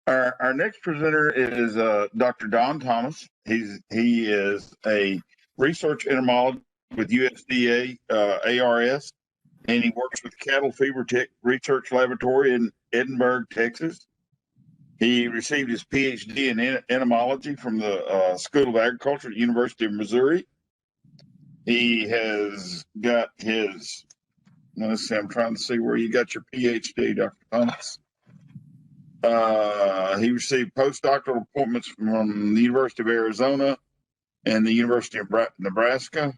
Our next presenter is Dr. Don Thomas. He is a research entomologist with USDA ARS, and he works with Cattle Fever Tick Research Laboratory in Edinburgh, Texas. He received his PhD in entomology from the School of Agriculture at the University of Missouri. He has got his, let's see, I'm trying to see where you got your PhD, Dr. Thomas. He received postdoctoral appointments from the University of Arizona and the University of Nebraska.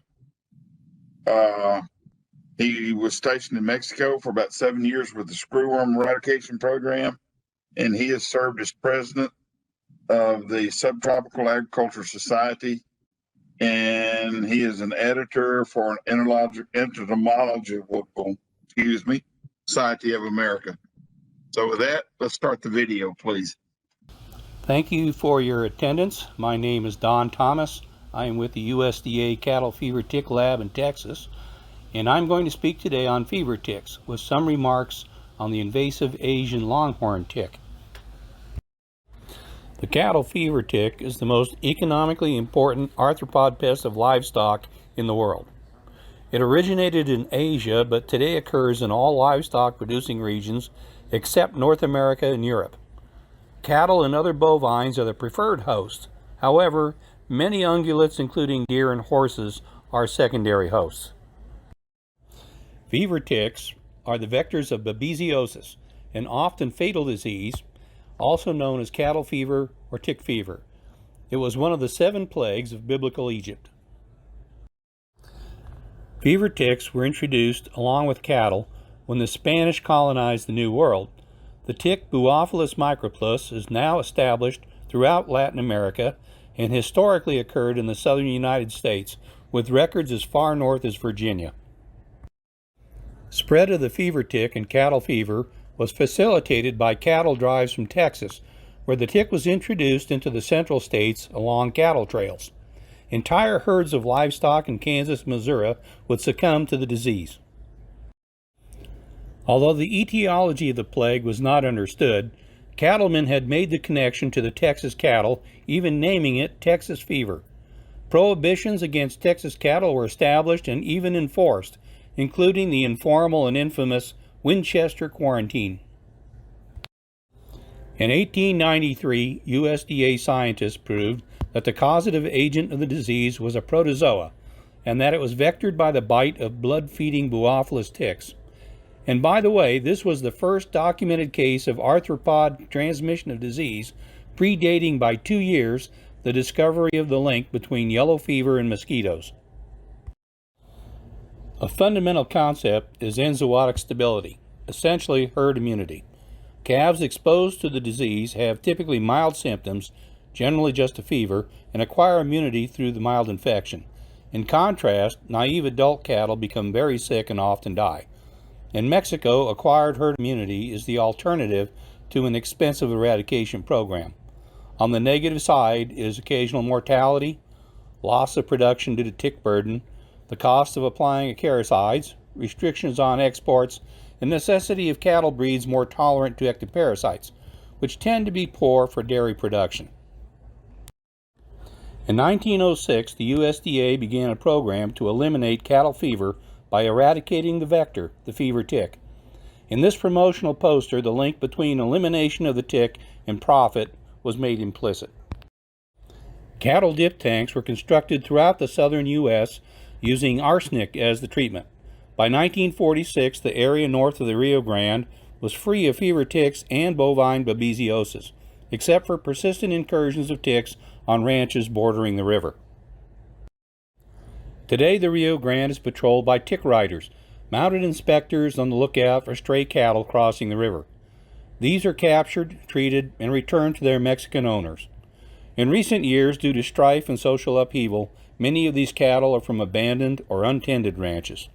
He was stationed in Mexico for about 7 years with the screwworm eradication program, and he has served as president of the Subtropical Agriculture Society, and he is an editor for an entomological, Society of America. So with that, let's start the video, please. Thank you for your attendance. My name is Don Thomas. I am with the USDA Cattle Fever Tick Lab in Texas, and I'm going to speak today on fever ticks with some remarks on the invasive Asian longhorn tick. The cattle fever tick is the most economically important arthropod pest of livestock in the world. It originated in Asia, but today occurs in all livestock producing regions except North America and Europe. Cattle and other bovines are the preferred host. However, many ungulates, including deer and horses, are secondary hosts. Fever ticks are the vectors of babesiosis, an often fatal disease, also known as cattle fever or tick fever. It was one of the 7 plagues of biblical Egypt. Fever ticks were introduced along with cattle when the Spanish colonized the New World. The tick Buophilus microplus is now established throughout Latin America and historically occurred in the southern United States, with records as far north as Virginia. Spread of the fever tick and cattle fever was facilitated by cattle drives from Texas, where the tick was introduced into the central states along cattle trails. Entire herds of livestock in Kansas, Missouri would succumb to the disease. Although the etiology of the plague was not understood, cattlemen had made the connection to the Texas cattle, even naming it Texas fever. Prohibitions against Texas cattle were established and even enforced, including the informal and infamous Winchester quarantine. In 1893, USDA scientists proved that the causative agent of the disease was a protozoa, and that it was vectored by the bite of blood-feeding Buophilus ticks. And by the way, this was the first documented case of arthropod transmission of disease, predating by 2 years the discovery of the link between yellow fever and mosquitoes. A fundamental concept is enzootic stability, essentially herd immunity. Calves exposed to the disease have typically mild symptoms, generally just a fever, and acquire immunity through the mild infection. In contrast, naive adult cattle become very sick and often die. In Mexico, acquired herd immunity is the alternative to an expensive eradication program. On the negative side is occasional mortality, loss of production due to tick burden, the cost of applying acaricides, restrictions on exports, and necessity of cattle breeds more tolerant to ectoparasites, which tend to be poor for dairy production. In 1906, the USDA began a program to eliminate cattle fever by eradicating the vector, the fever tick. In this promotional poster, the link between elimination of the tick and profit was made implicit. Cattle dip tanks were constructed throughout the southern U.S. using arsenic as the treatment. By 1946, the area north of the Rio Grande was free of fever ticks and bovine babesiosis, except for persistent incursions of ticks on ranches bordering the river. Today, the Rio Grande is patrolled by tick riders, mounted inspectors on the lookout for stray cattle crossing the river. These are captured, treated, and returned to their Mexican owners. In recent years, due to strife and social upheaval, many of these cattle are from abandoned or untended ranches.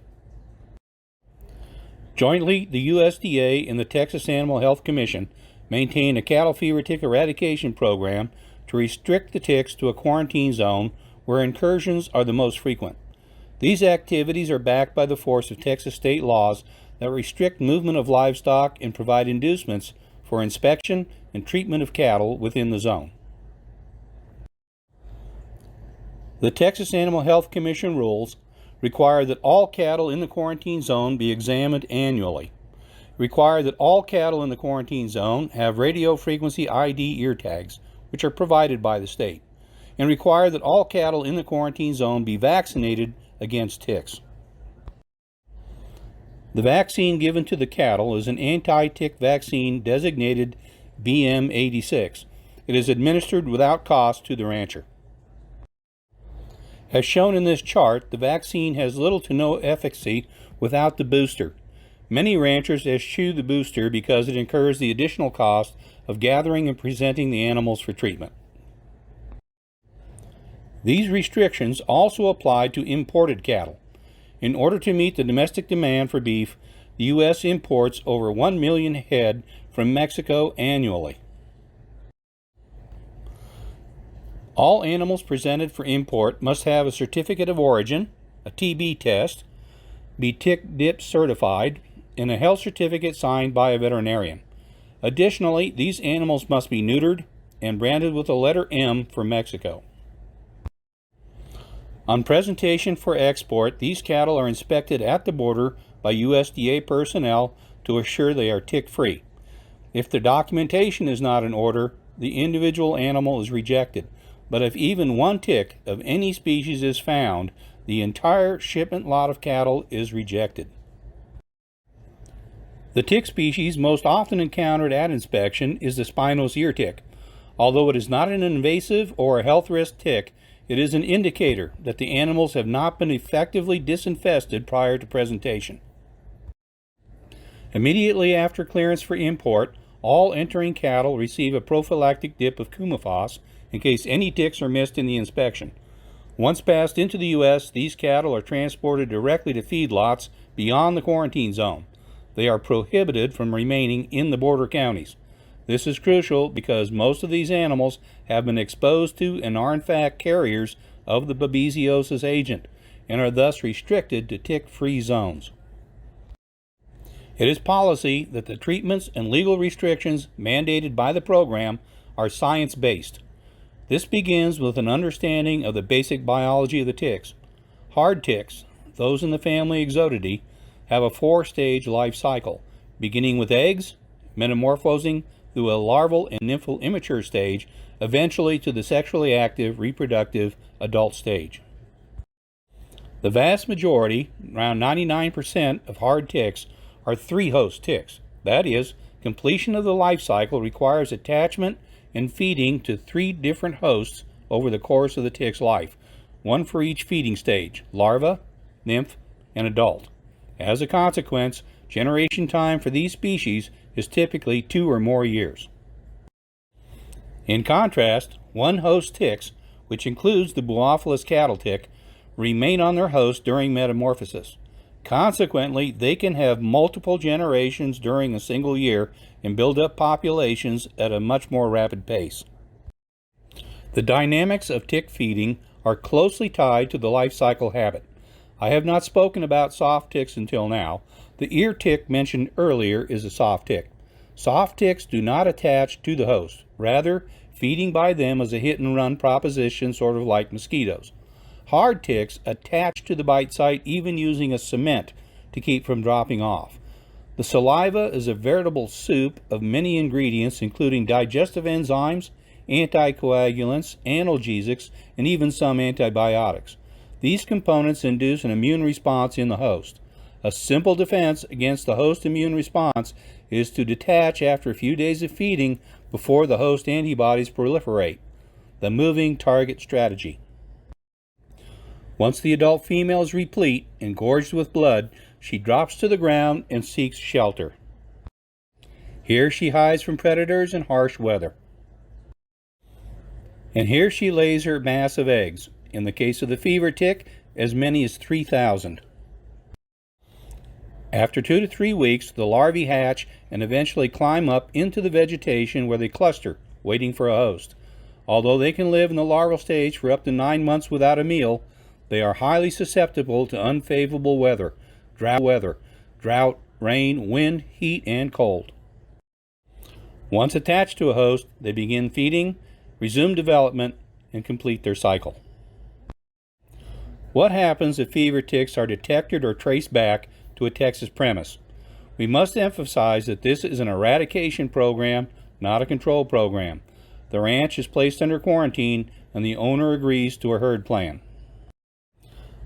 Jointly, the USDA and the Texas Animal Health Commission maintain a cattle fever tick eradication program to restrict the ticks to a quarantine zone where incursions are the most frequent. These activities are backed by the force of Texas state laws that restrict movement of livestock and provide inducements for inspection and treatment of cattle within the zone. The Texas Animal Health Commission rules require that all cattle in the quarantine zone be examined annually. Require that all cattle in the quarantine zone have radio frequency ID ear tags, which are provided by the state, and require that all cattle in the quarantine zone be vaccinated against ticks. The vaccine given to the cattle is an anti-tick vaccine designated BM86. It is administered without cost to the rancher. As shown in this chart, the vaccine has little to no efficacy without the booster. Many ranchers eschew the booster because it incurs the additional cost of gathering and presenting the animals for treatment. These restrictions also apply to imported cattle. In order to meet the domestic demand for beef, the U.S. imports over 1 million head from Mexico annually. All animals presented for import must have a certificate of origin, a TB test, be tick dip certified, and a health certificate signed by a veterinarian. Additionally, these animals must be neutered and branded with the letter M for Mexico. On presentation for export, these cattle are inspected at the border by USDA personnel to assure they are tick-free. If the documentation is not in order, the individual animal is rejected. But if even one tick of any species is found, the entire shipment lot of cattle is rejected. The tick species most often encountered at inspection is the Spinos ear tick. Although it is not an invasive or a health risk tick, it is an indicator that the animals have not been effectively disinfested prior to presentation. Immediately after clearance for import, all entering cattle receive a prophylactic dip of Coumaphos in case any ticks are missed in the inspection. Once passed into the U.S., these cattle are transported directly to feedlots beyond the quarantine zone. They are prohibited from remaining in the border counties. This is crucial because most of these animals have been exposed to and are in fact carriers of the babesiosis agent and are thus restricted to tick-free zones. It is policy that the treatments and legal restrictions mandated by the program are science-based. This begins with an understanding of the basic biology of the ticks. Hard ticks, those in the family Enzootic, have a 4-stage life cycle, beginning with eggs, metamorphosing through a larval and nymphal immature stage, eventually to the sexually active reproductive adult stage. The vast majority, around 99% of hard ticks, are 3-host ticks. That is, completion of the life cycle requires attachment and feeding to 3 different hosts over the course of the tick's life, one for each feeding stage: larva, nymph, and adult. As a consequence, generation time for these species is typically 2 or more years. In contrast, one-host ticks, which includes the Buophilus cattle tick, remain on their host during metamorphosis. Consequently, they can have multiple generations during a single year and build up populations at a much more rapid pace. The dynamics of tick feeding are closely tied to the life cycle habit. I have not spoken about soft ticks until now. The ear tick mentioned earlier is a soft tick. Soft ticks do not attach to the host. Rather, feeding by them is a hit-and-run proposition, sort of like mosquitoes. Hard ticks attach to the bite site, even using a cement to keep from dropping off. The saliva is a veritable soup of many ingredients, including digestive enzymes, anticoagulants, analgesics, and even some antibiotics. These components induce an immune response in the host. A simple defense against the host immune response is to detach after a few days of feeding before the host antibodies proliferate. The moving target strategy. Once the adult female is replete and gorged with blood, she drops to the ground and seeks shelter. Here she hides from predators and harsh weather. And here she lays her mass of eggs. In the case of the fever tick, as many as 3,000. After 2 to 3 weeks, the larvae hatch and eventually climb up into the vegetation where they cluster, waiting for a host. Although they can live in the larval stage for up to 9 months without a meal, they are highly susceptible to unfavorable weather, drought, rain, wind, heat, and cold. Once attached to a host, they begin feeding, resume development, and complete their cycle. What happens if fever ticks are detected or traced back to a Texas premise? We must emphasize that this is an eradication program, not a control program. The ranch is placed under quarantine and the owner agrees to a herd plan.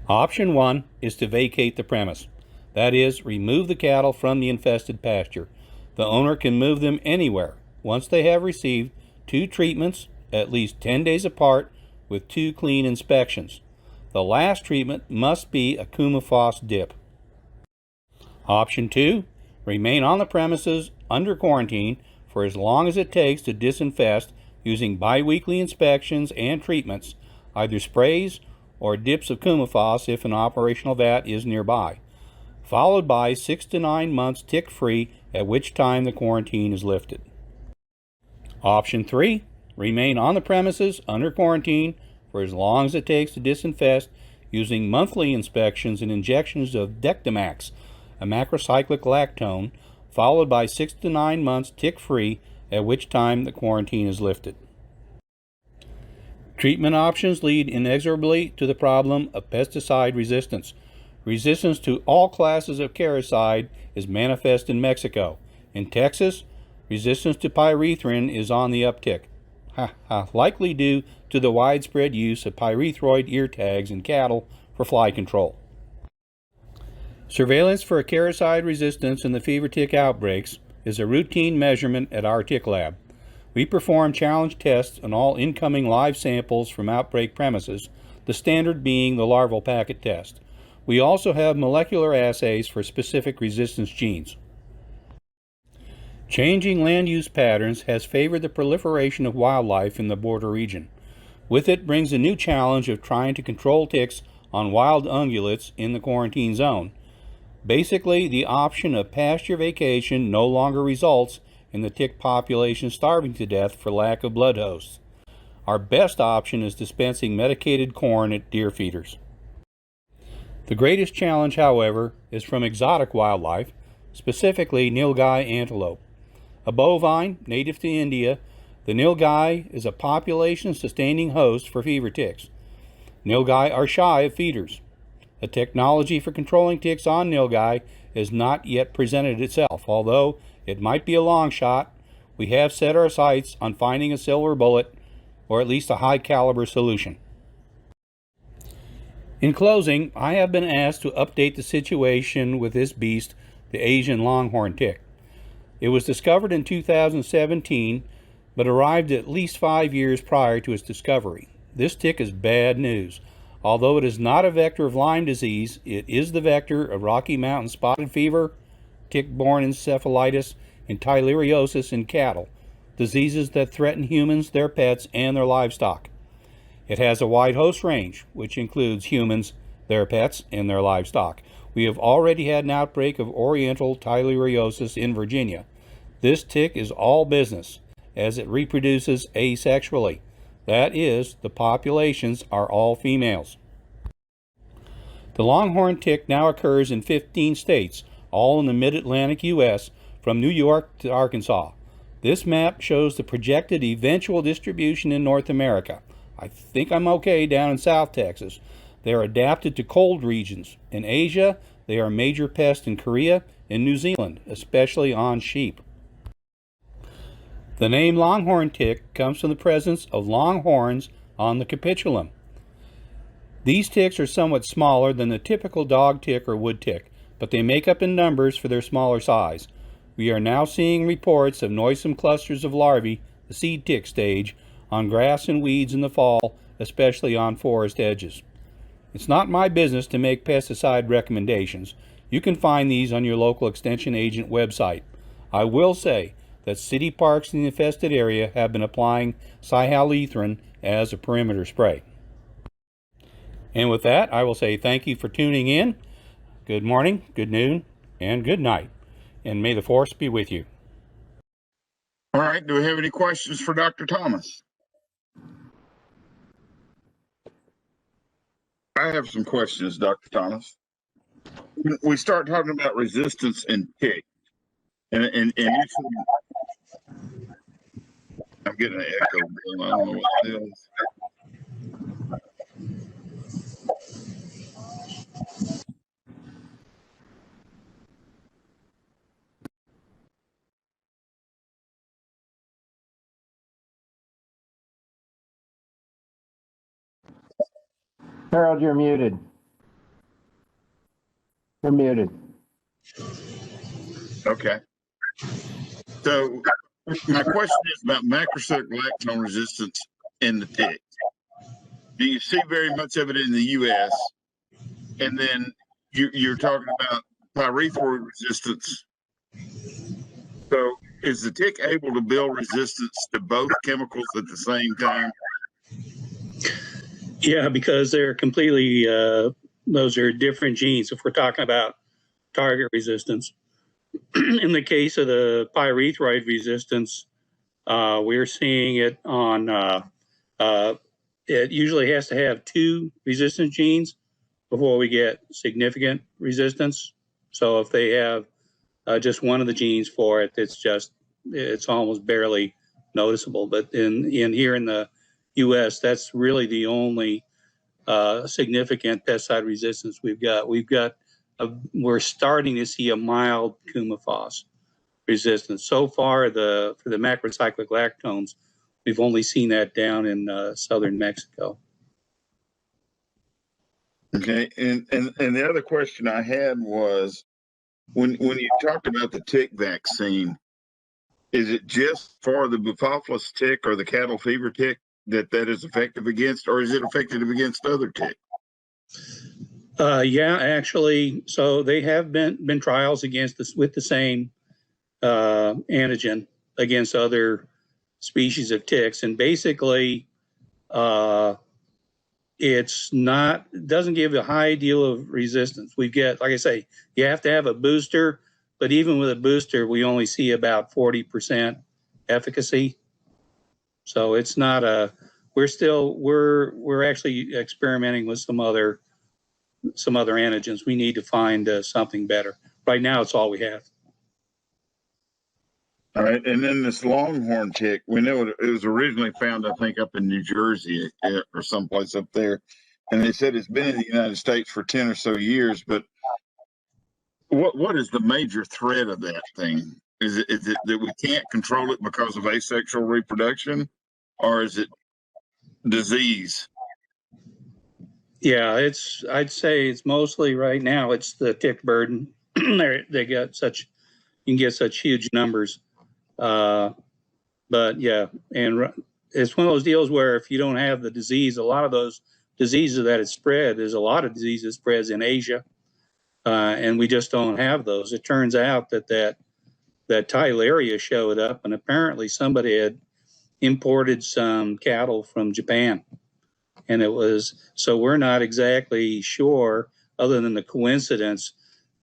Option 1 is to vacate the premise. That is, remove the cattle from the infested pasture. The owner can move them anywhere once they have received 2 treatments at least 10 days apart with 2 clean inspections. The last treatment must be a Coumaphos dip. Option 2, remain on the premises under quarantine for as long as it takes to disinfest using biweekly inspections and treatments, either sprays or dips of Coumaphos if an operational vat is nearby, followed by 6 to 9 months tick-free, at which time the quarantine is lifted. Option 3, remain on the premises under quarantine for as long as it takes to disinfest using monthly inspections and injections of Dectomax, a macrocyclic lactone, followed by 6 to 9 months tick-free, at which time the quarantine is lifted. Treatment options lead inexorably to the problem of pesticide resistance. Resistance to all classes of caricide is manifest in Mexico. In Texas, resistance to pyrethrin is on the uptick, likely due to the widespread use of pyrethroid ear tags in cattle for fly control. Surveillance for acaricide resistance in the fever tick outbreaks is a routine measurement at our tick lab. We perform challenge tests on all incoming live samples from outbreak premises, the standard being the larval packet test. We also have molecular assays for specific resistance genes. Changing land use patterns has favored the proliferation of wildlife in the border region. With it brings a new challenge of trying to control ticks on wild ungulates in the quarantine zone. Basically, the option of pasture vacation no longer results in the tick population starving to death for lack of blood hosts. Our best option is dispensing medicated corn at deer feeders. The greatest challenge, however, is from exotic wildlife, specifically nilgai antelope. A bovine native to India, the nilgai is a population-sustaining host for fever ticks. Nilgai are shy of feeders. A technology for controlling ticks on nilgai has not yet presented itself, although it might be a long shot. We have set our sights on finding a silver bullet, or at least a high-caliber solution. In closing, I have been asked to update the situation with this beast, the Asian longhorn tick. It was discovered in 2017, but arrived at least 5 years prior to its discovery. This tick is bad news. Although it is not a vector of Lyme disease, it is the vector of Rocky Mountain spotted fever, tick-borne encephalitis, and tyleriosis in cattle, diseases that threaten humans, their pets, and their livestock. It has a wide host range, which includes humans, their pets, and their livestock. We have already had an outbreak of Oriental tyleriosis in Virginia. This tick is all business, as it reproduces asexually. That is, the populations are all females. The longhorn tick now occurs in 15 states, all in the mid-Atlantic U.S., from New York to Arkansas. This map shows the projected eventual distribution in North America. I think I'm okay down in South Texas. They are adapted to cold regions. In Asia, they are a major pest in Korea and New Zealand, especially on sheep. The name longhorn tick comes from the presence of long horns on the capitulum. These ticks are somewhat smaller than the typical dog tick or wood tick, but they make up in numbers for their smaller size. We are now seeing reports of noisome clusters of larvae, the seed tick stage, on grass and weeds in the fall, especially on forest edges. It's not my business to make pesticide recommendations. You can find these on your local extension agent website. I will say that city parks in the infested area have been applying cyhalothrin as a perimeter spray. And with that, I will say thank you for tuning in. Good morning, good noon, and good night. And may the force be with you. All right. Do we have any questions for Dr. Thomas? I have some questions, Dr. Thomas. We start talking about resistance in tick, and you said getting an echo. Bill. I don't know what it is. Harold, you're muted. You're muted. Okay. So my question is about macrocyclic lactone resistance in the tick. Do you see very much of it in the U.S.? And then you're talking about pyrethroid resistance. So is the tick able to build resistance to both chemicals at the same time? Yeah, because they're completely, those are different genes. If we're talking about target resistance, in the case of the pyrethroid resistance, we're seeing it on, it usually has to have 2 resistance genes before we get significant resistance. So if they have just one of the genes for it, it's almost barely noticeable. But in here in the U.S., that's really the only significant pesticide resistance we've got. We're starting to see a mild coumaphos resistance. So far, for the macrocyclic lactones, we've only seen that down in southern Mexico. Okay, and the other question I had was when you talked about the tick vaccine, is it just for the Buphophilus tick or the cattle fever tick that is effective against, or is it effective against other ticks? Yeah, actually, so they have been trials against this with the same antigen against other species of ticks, and basically, it doesn't give a high deal of resistance. We get, like I say, you have to have a booster, but even with a booster, we only see about 40% efficacy. So it's not we're actually experimenting with some other antigens. We need to find something better. Right now, it's all we have. All right, and then this longhorn tick, we know it was originally found, I think, up in New Jersey or someplace up there, and they said it's been in the United States for 10 or so years. But what is the major threat of that thing? Is it that we can't control it because of asexual reproduction, or is it disease? Yeah, I'd say it's mostly right now. It's the tick burden. They got you can get such huge numbers. But yeah, and it's one of those deals where if you don't have the disease, a lot of those diseases that it's spread, there's a lot of diseases spreads in Asia, and we just don't have those. It turns out that Tyleria showed up, and apparently somebody had imported some cattle from Japan, and so we're not exactly sure, other than the coincidence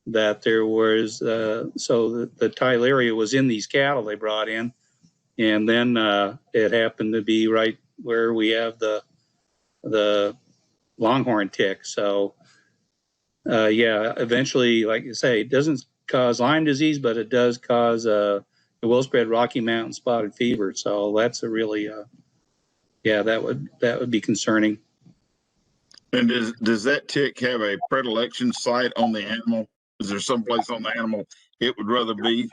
that there was so the Tyleria was in these cattle they brought in, and then it happened to be right where we have the Longhorn Tick. So yeah, eventually, like you say, it doesn't cause Lyme disease, but it does cause it will spread Rocky Mountain spotted fever. So that's a really yeah, that would be concerning. And does that tick have a predilection site on the animal? Is there someplace on the animal it would rather be?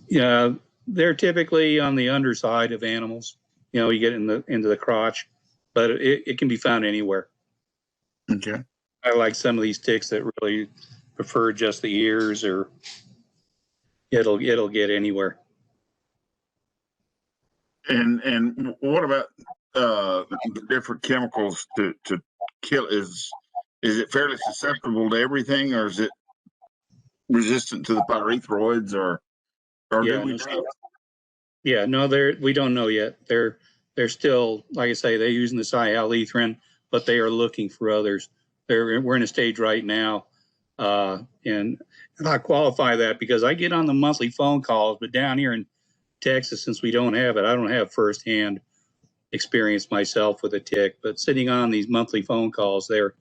Yeah, they're typically on the underside of animals. You know, you get into the crotch, but it can be found anywhere. Okay. I like some of these ticks that really prefer just the ears, or it'll get anywhere. And what about the different chemicals to kill? Is it fairly susceptible to everything, or is it resistant to the pyrethroids, or Yeah, do we know? Yeah, no, we don't know yet. They're still, like I say, they're using the cyhalothrin, but they are looking for others. We're in a stage right now, and I qualify that because I get on the monthly phone calls, but down here in Texas, since we don't have it, I don't have firsthand experience myself with a tick. But sitting on these monthly phone calls, they're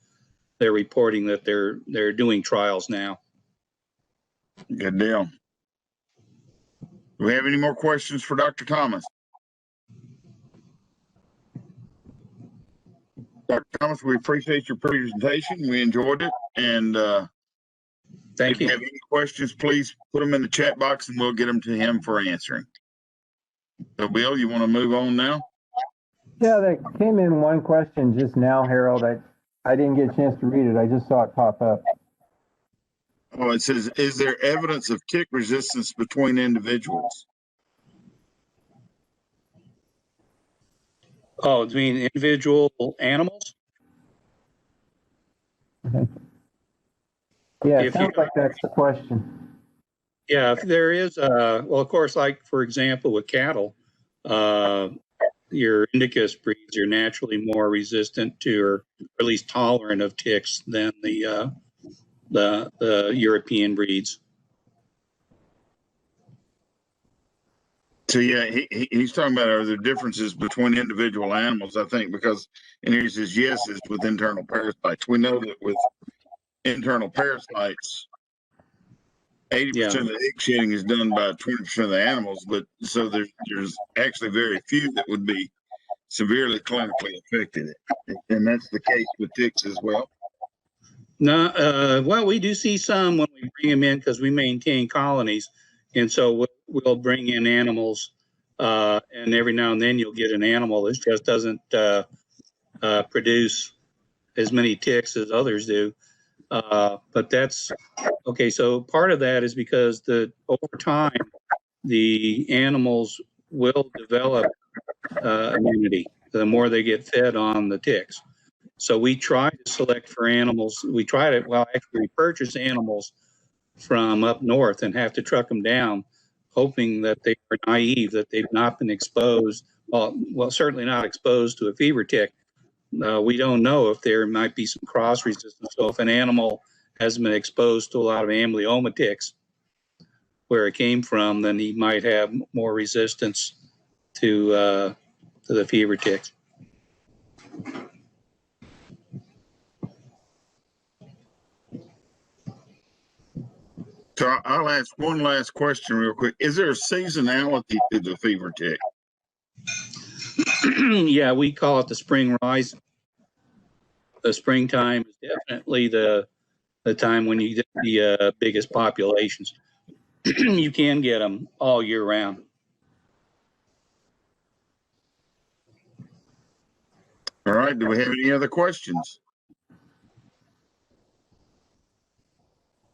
reporting that they're doing trials now. Good deal. Do we have any more questions for Dr. Thomas? Dr. Thomas, we appreciate your presentation. We enjoyed it. And Thank if you you. have any questions, please put them in the chat box and we'll get them to him for answering. So, Bill, you want to move on now? Yeah, there came in one question just now, Harold. I didn't get a chance to read it. I just saw it pop up. Oh, it says, is there evidence of tick resistance between individuals? Oh, do you mean individual animals? Yeah, If sounds you- like that's the question. Yeah, if there is, well, of course, like for example, with cattle, your Indicus breeds are naturally more resistant to, or at least tolerant of ticks than the European breeds. So yeah, he's talking about are there differences between individual animals, I think, because, and here he says, yes, is with internal parasites. We know that with internal parasites, 80% of the egg shedding is done by 20% of the animals, but so there's actually very few that would be severely clinically affected. And that's the case with ticks as well. No, well, we do see some when we bring them in because we maintain colonies, and so we'll bring in animals, and every now and then you'll get an animal that just doesn't produce as many ticks as others do. But that's okay. So part of that is because over time the animals will develop immunity the more they get fed on the ticks. So we try to select for animals. We try to, well, actually, we purchase animals from up north and have to truck them down, hoping that they are naive, that they've not been exposed. Well, certainly not exposed to a fever tick. We don't know if there might be some cross resistance. So if an animal hasn't been exposed to a lot of amblyoma ticks, where it came from, then he might have more resistance to the fever ticks. So I'll ask one last question real quick. Is there a seasonality to the fever tick? Yeah, we call it the spring rise. The springtime is definitely the time when you get the biggest populations. You can get them all year round. All right. Do we have any other questions?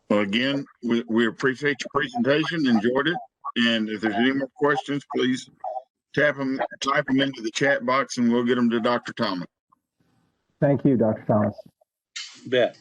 Well, again, we appreciate your presentation, enjoyed it. And if there's any more questions, please type them into the chat box and we'll get them to Dr. Thomas. Thank you, Dr. Thomas. Bet.